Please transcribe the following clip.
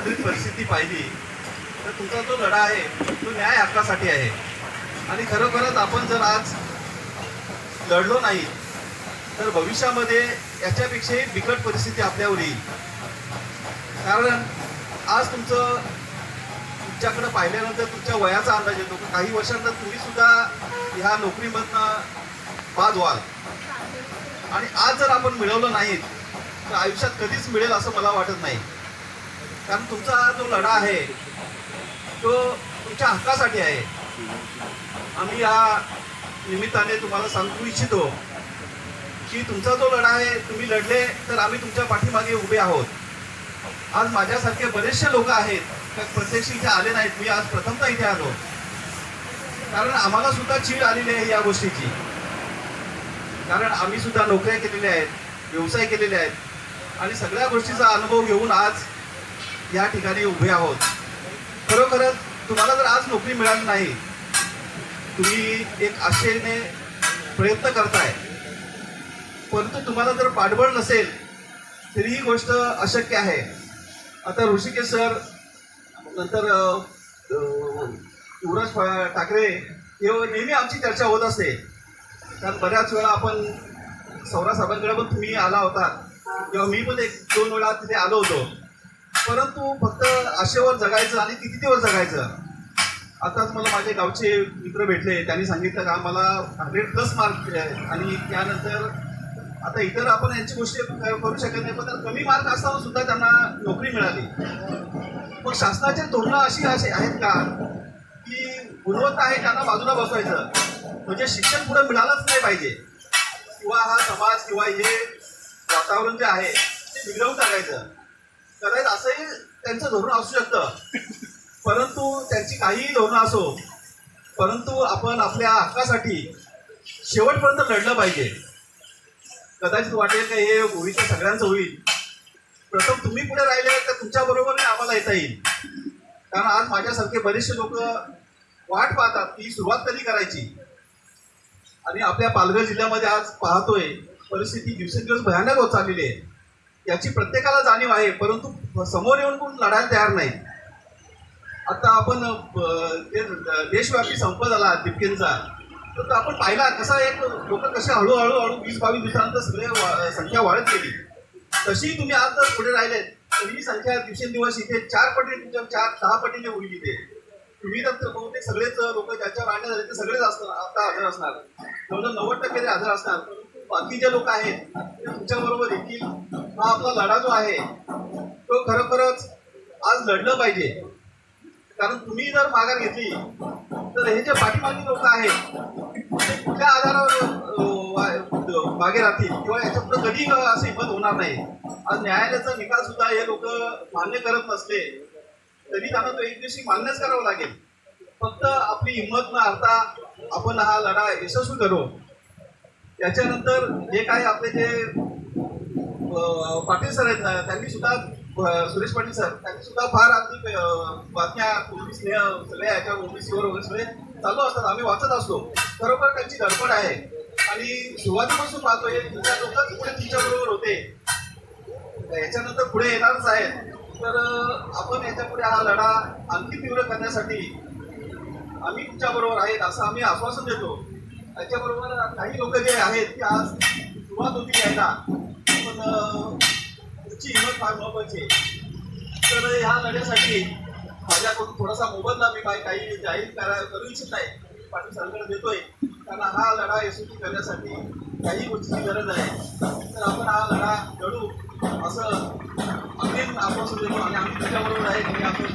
एकंदरीत परिस्थिती पाहिली तर तुमचा जो लढा आहे तो न्याय हक्कासाठी आहे. आणि खरोखरच आपण जर आज लढलो नाही तर भविष्यामध्ये याच्यापेक्षाही बिकट परिस्थिती आपल्यावर येईल. कारण आज तुमच्याकडे पाहिल्यानंतर तुमच्या वयाचा अंदाज येतो. काही वर्षांनंतर तुम्ही सुद्धा ह्या नोकरीमधनं बाद व्हाल. आणि आज जर आपण मिळवलं नाही तर आयुष्यात कधीच मिळेल असं मला वाटत नाही. कारण तुमचा जो लढा आहे तो तुमच्या हक्कासाठी आहे. आम्ही या निमित्ताने तुम्हाला सांगू इच्छितो की तुमचा जो लढा आहे तुम्ही लढले तर आम्ही तुमच्या पाठीमागे उभे आहोत. आज माझ्यासारखे बरेचसे लोक आहेत प्रत्यक्ष इथे आले नाहीत. मी आज प्रथमतः इथे आलो कारण आम्हाला सुद्धा चीड आलेली आहे या गोष्टीची. कारण आम्ही सुद्धा नोकऱ्या केलेल्या आहेत, व्यवसाय केलेले आहेत आणि सगळ्या गोष्टीचा अनुभव घेऊन आज या ठिकाणी उभे आहोत. खरोखरच तुम्हाला जर आज नोकरी मिळाली नाही, तुम्ही एक आशेने प्रयत्न करताय, परंतु तुम्हाला जर पाठबळ नसेल तरी ही गोष्ट अशक्य आहे. आता ऋषिकेश सर नंतर युवराज ठाकरे हे नेहमी आमची चर्चा होत असते. कारण बऱ्याच वेळा आपण सौरा साहेबांकडे पण तुम्ही आला होता किंवा मी पण 1-2 वेळा तिथे आलो होतो. परंतु फक्त आशेवर जगायचं आणि किती दिवस जगायचं. आताच मला माझे गावचे मित्र भेटले, त्यांनी सांगितलं का मला 100+ मार्क आहेत आणि त्यानंतर आता इतर आपण यांची गोष्टी करू शकत नाही, पण कमी मार्क असताना सुद्धा त्यांना नोकरी मिळाली. मग शासनाचे धोरणं अशी आहेत का की गुणवत्ता आहे त्यांना बाजूला बसवायचं, म्हणजे शिक्षण पुढे मिळालंच नाही पाहिजे किंवा हा समाज किंवा हे वातावरण जे आहे ते बिघडवून टाकायचं. कदाचित असंही त्यांचं धोरण असू शकतं, परंतु त्यांची काहीही धोरणं असो, परंतु आपण आपल्या हक्कासाठी शेवटपर्यंत लढलं पाहिजे. कदाचित वाटेल का हे होईल सगळ्यांचं होईल, प्रथम तुम्ही पुढे राहिले तर तुमच्याबरोबर आम्हाला येता येईल. कारण आज माझ्यासारखे बरेचसे लोक वाट पाहतात की सुरुवात कधी करायची. आणि आपल्या पालघर जिल्ह्यामध्ये आज पाहतोय परिस्थिती दिवसेंदिवस भयानक होत चाललेली आहे. याची प्रत्येकाला जाणीव आहे, परंतु समोर येऊन कोण लढायला तयार नाही. आता आपण देशव्यापी संप झाला दिपकेंचा, तर आपण पाहिला कसा एक लोक कसे हळूहळू 20-22 दिवसानंतर सगळे संख्या वाढत गेली. तशी तुम्ही आज जर पुढे राहिलेत तर ही संख्या दिवसेंदिवस इथे 4 पटीने तुमच्या 4-10 पटीने होईल. इथे तुम्ही तर बहुतेक सगळेच लोक ज्याच्यावर आणले झाले ते सगळेच असणार, आता हजर असणार, जवळजवळ 90% हजर असणार. बाकी जे लोक आहेत ते तुमच्याबरोबर येतील. हा आपला लढा जो आहे तो खरोखरच आज लढलं पाहिजे. कारण तुम्ही जर माघार घेतली तर हे जे पाठीमागे लोक आहेत ते कुठल्या आधारावर मागे राहतील किंवा याच्या पुढे कधी असं हिंमत होणार नाही. आज न्यायालयाचा निकाल सुद्धा हे लोक मान्य करत नसले तरी त्यांना तो एक दिवशी मान्यच करावं लागेल. फक्त आपली हिंमत न हरता आपण हा लढा यशस्वी करू. त्याच्यानंतर जे काही आपले जे पाटील सर आहेत त्यांनी सुद्धा, सुरेश पाटील सर त्यांनी सुद्धा फार अगदी बातम्या पोलीस सगळ्या याच्या ओबीसीवर वगैरे सगळे चालू असतात, आम्ही वाचत असतो. खरोखर त्यांची धडपड आहे आणि सुरुवातीपासून पाहतोय तुमच्या लोकच पुढे तुमच्याबरोबर होते, याच्यानंतर पुढे येणारच आहेत. तर आपण याच्या पुढे हा लढा आणखी तीव्र करण्यासाठी आम्ही तुमच्याबरोबर आहेत असं आम्ही आश्वासन देतो. त्याच्याबरोबर काही लोक जे आहेत की आज सुरुवात होती यायला, पण तुमची हिंमत फार महत्वाची. तर ह्या लढ्यासाठी माझ्याकडून थोडासा मोबदला मी काही जाहीर करू इच्छित नाही, पाटील सरकार देतोय. कारण हा लढा यशस्वी करण्यासाठी काही गोष्टीची गरज आहे. तर आपण हा लढा लढू असं अगदी आश्वासन देतो आणि आम्ही तुमच्याबरोबर आहे आणि आपण